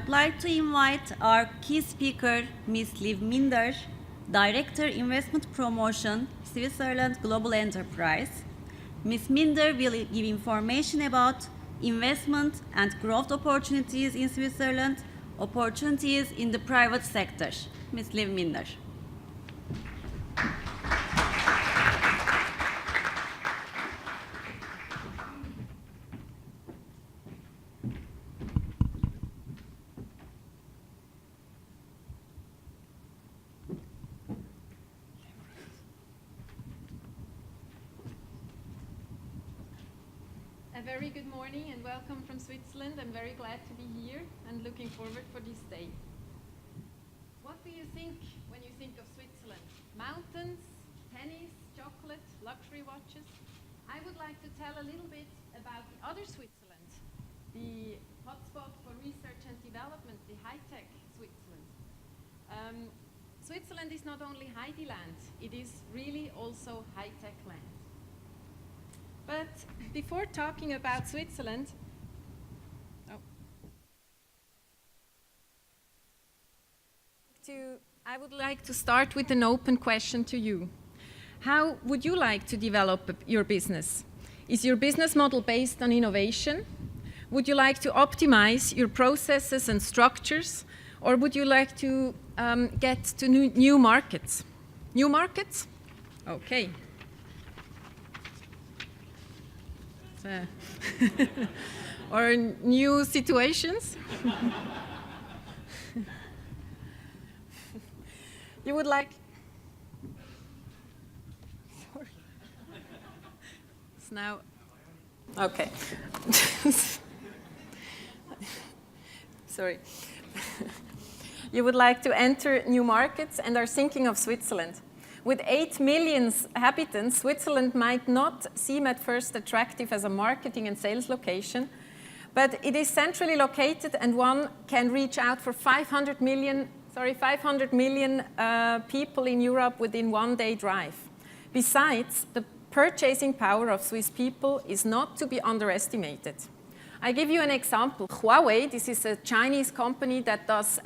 would like to invite our key speaker, Ms. LİV MİNDER, Director Investment Promotion, Switzerland Global Enterprise. Ms. Minder will give information about investment and growth opportunities in Switzerland, opportunities in the private sector. Ms. LİV MİNDER. A very good morning and welcome from Switzerland. I'm very glad to be here and looking forward for this day. What do you think when you think of Switzerland? Mountains, tennis, chocolate, luxury watches? I would like to tell a little bit about the other Switzerland, the hotspot for research and development, the high-tech Switzerland. Switzerland is not only Heidi land, it is really also high-tech land. But before talking about Switzerland, I would like to start with an open question to you. How would you like to develop your business? Is your business model based on innovation? Would you like to optimize your processes and structures? Or would you like to get to new markets? New markets? Okay. Or new situations? You would like? Sorry. It's now. Okay. Sorry. You would like to enter new markets and are thinking of Switzerland. With 8 million inhabitants, Switzerland might not seem at first attractive as a marketing and sales location, but it is centrally located and one can reach out for 500 million people in Europe within one-day drive. Besides, the purchasing power of Swiss people is not to be underestimated. I give you an example. Huawei, this is a Chinese company that does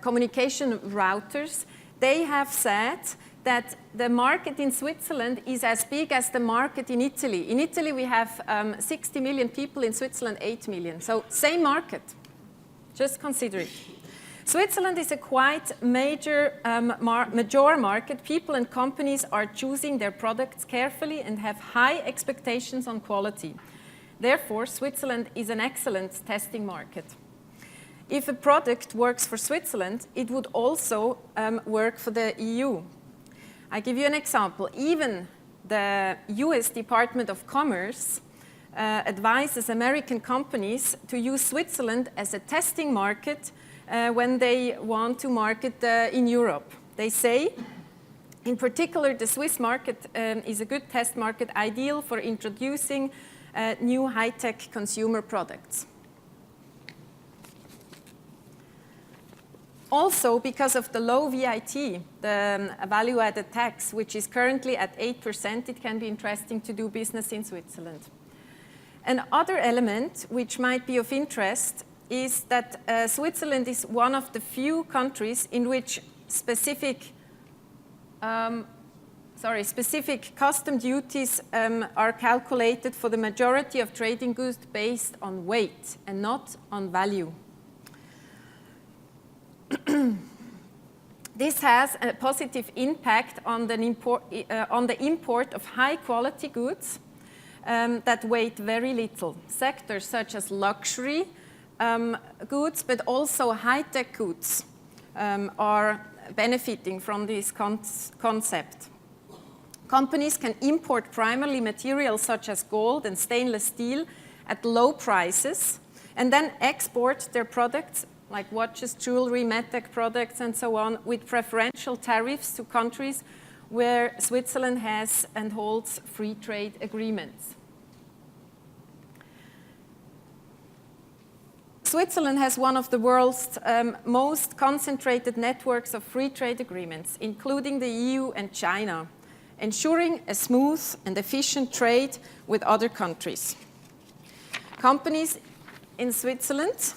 communication routers. They have said that the market in Switzerland is as big as the market in Italy. In Italy, we have 60 million people, in Switzerland, 8 million. So same market. Just consider it. Switzerland is a quite major mature market. People and companies are choosing their products carefully and have high expectations on quality. Therefore, Switzerland is an excellent testing market. If a product works for Switzerland, it would also work for the EU. I give you an example. Even the US Department of Commerce advises American companies to use Switzerland as a testing market when they want to market in Europe. They say, in particular, the Swiss market is a good test market, ideal for introducing new high-tech consumer products. Also, because of the low VAT, the value-added tax, which is currently at 8%, it can be interesting to do business in Switzerland. Another element which might be of interest is that Switzerland is one of the few countries in which specific custom duties are calculated for the majority of trading goods based on weight and not on value. This has a positive impact on the import of high-quality goods that weigh very little. Sectors such as luxury goods, but also high-tech goods are benefiting from this concept. Companies can import primarily materials such as gold and stainless steel at low prices and then export their products like watches, jewelry, medtech products, and so on, with preferential tariffs to countries where Switzerland has and holds free trade agreements. Switzerland has one of the world's most concentrated networks of free trade agreements, including the EU and China, ensuring a smooth and efficient trade with other countries. Companies in Switzerland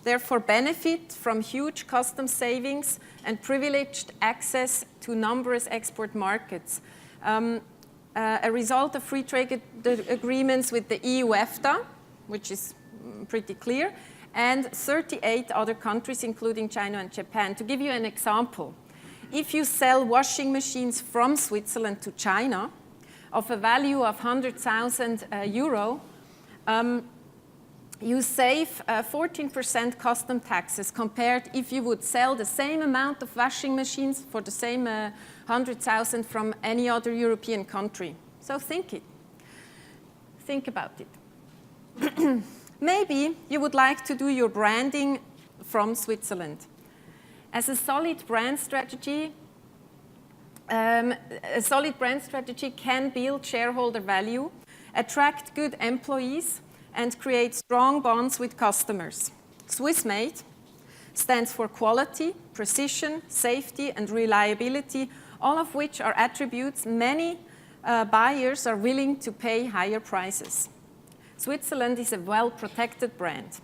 therefore benefit from huge customs savings and privileged access to numerous export markets. A result of free trade agreements with the EU EFTA, which is pretty clear, and 38 other countries, including China and Japan. To give you an example, if you sell washing machines from Switzerland to China of a value of 100,000 euro, you save 14% custom taxes compared if you would sell the same amount of washing machines for the same 100,000 from any other European country. So think about it. Maybe you would like to do your branding from Switzerland. As a solid brand strategy, can build shareholder value, attract good employees, and create strong bonds with customers. Swiss made stands for quality, precision, safety, and reliability, all of which are attributes many buyers are willing to pay higher prices. Switzerland is a well-protected brand.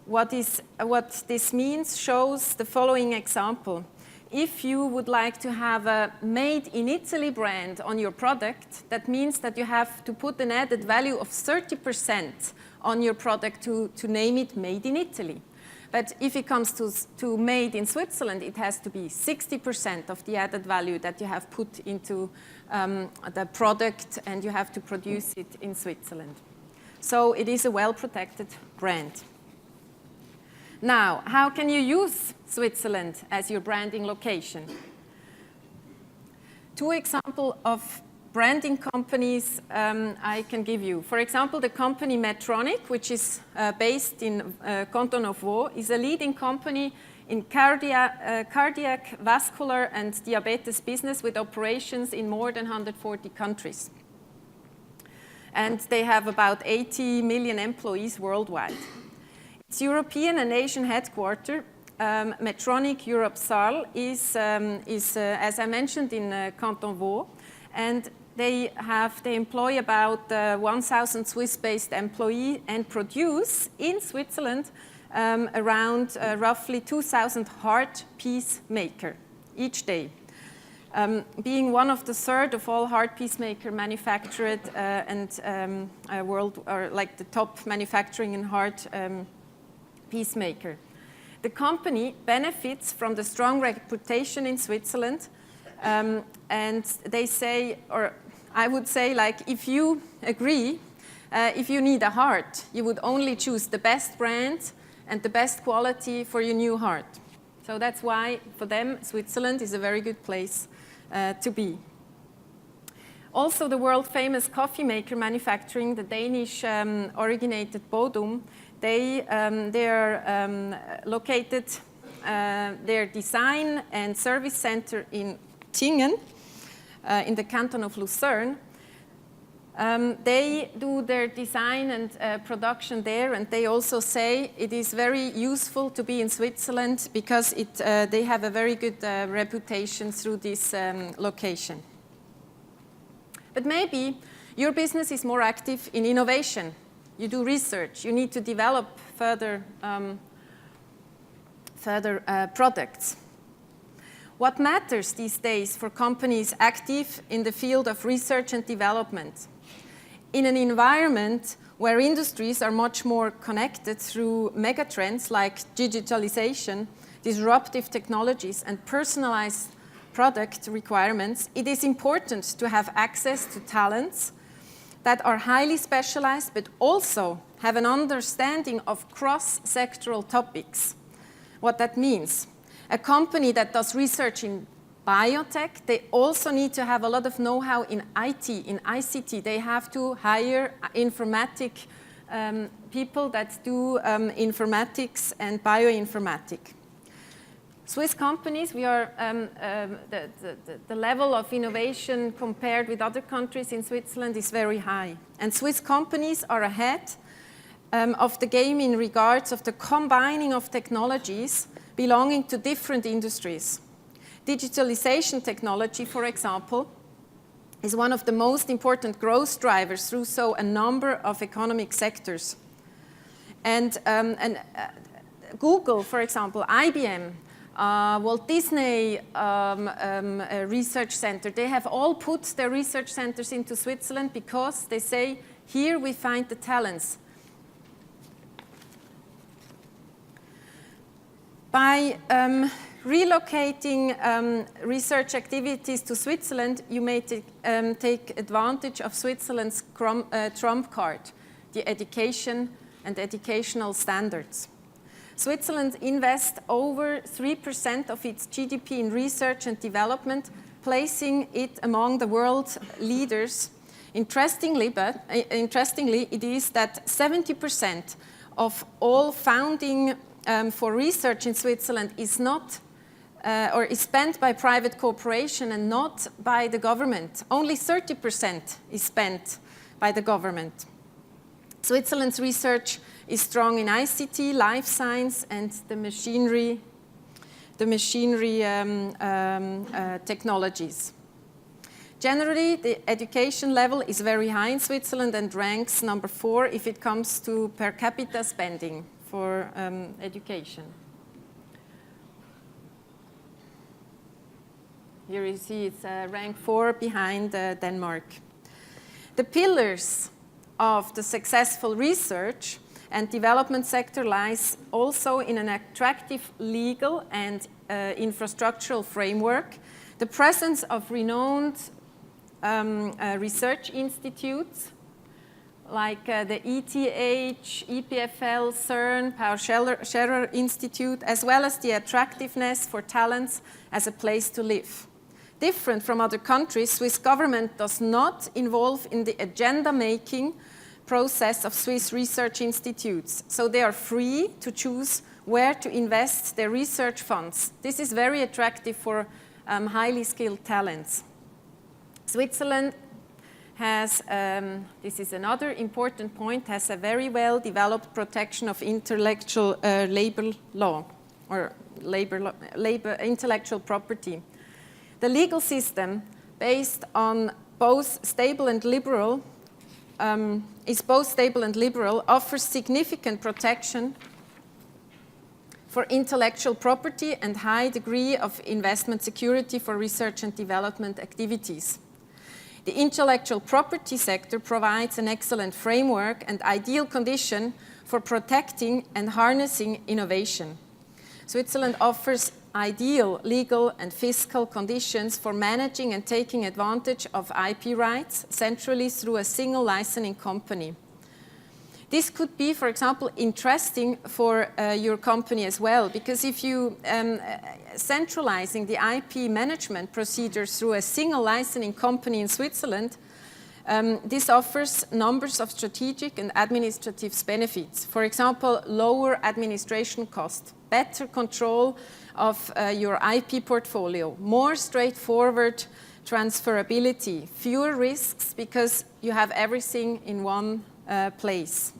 What this means shows the following example. If you would like to have a made in Italy brand on your product, that means that you have to put an added value of 30% on your product to name it made in Italy. But if it comes to made in Switzerland, it has to be 60% of the added value that you have put into the product, and you have to produce it in Switzerland. So it is a well-protected brand. Now, how can you use Switzerland as your branding location? 2 examples of branding companies I can give you. For example, the company Medtronic, which is based in Canton of Vaud, is a leading company in cardiac, vascular, and diabetes business with operations in more than 140 countries. And they have about 80 million employees worldwide. Its European and Asian headquarters, Medtronic Europe Saarl, is as I mentioned, in Canton Vaud, and they employ about 1,000 Swiss-based employees and produce in Switzerland around roughly 2,000 heart pacemaker each day. Being one of the third of all heart pacemaker manufactured and world, or like the top manufacturing in heart pacemaker. The company benefits from the strong reputation in Switzerland, and they say, or I would say, like, if you agree, if you need a heart, you would only choose the best brand and the best quality for your new heart. So that's why, for them, Switzerland is a very good place to be. Also, the world-famous coffee maker manufacturing, the Danish originated Bodum, they are located, their design and service center in Tingen, in the canton of Lucerne. They do their design and production there, and they also say it is very useful to be in Switzerland because they have a very good reputation through this location. But maybe your business is more active in innovation. You do research. You need to develop further products. What matters these days for companies active in the field of research and development? In an environment where industries are much more connected through megatrends like digitalization, disruptive technologies, and personalized product requirements, it is important to have access to talents that are highly specialized but also have an understanding of cross-sectoral topics. What that means? A company that does research in biotech, they also need to have a lot of know-how in IT, in ICT. They have to hire informatic people that do informatics and bioinformatics. Swiss companies, we are the level of innovation compared with other countries in Switzerland is very high. And Swiss companies are ahead of the game in regards of the combining of technologies belonging to different industries. Digitalization technology, for example, is one of the most important growth drivers through a number of economic sectors. And Google, for example, IBM, Walt Disney Research Center, they have all put their research centers into Switzerland because they say, here we find the talents. By relocating research activities to Switzerland, you may take advantage of Switzerland's trump card, the education and educational standards. Switzerland invests over 3% of its GDP in research and development, placing it among the world leaders. Interestingly, it is that 70% of all funding for research in Switzerland is not or is spent by private corporation and not by the government. Only 30% is spent by the government. Switzerland's research is strong in ICT, life science, and the machinery technologies. Generally, the education level is very high in Switzerland and ranks number 4 if it comes to per capita spending for education. Here you see it's rank 4 behind Denmark. The pillars of the successful research and development sector lies also in an attractive legal and infrastructural framework, the presence of renowned research institutes like the ETH, EPFL, CERN, Paul Scherrer Institute, as well as the attractiveness for talents as a place to live. Different from other countries, Swiss government does not involve in the agenda-making process of Swiss research institutes, so they are free to choose where to invest their research funds. This is very attractive for highly skilled talents. Switzerland has, this is another important point, has a very well developed protection of intellectual labor law, or intellectual property. The legal system, based on both stable and liberal, offers significant protection for intellectual property and high degree of investment security for research and development activities. The intellectual property sector provides an excellent framework and ideal condition for protecting and harnessing innovation. Switzerland offers ideal legal and fiscal conditions for managing and taking advantage of IP rights centrally through a single licensing company. This could be, for example, interesting for your company as well, because if you centralizing the IP management procedures through a single licensing company in Switzerland, this offers numbers of strategic and administrative benefits. For example, lower administration costs, better control of your IP portfolio, more straightforward transferability, fewer risks because you have everything in one place.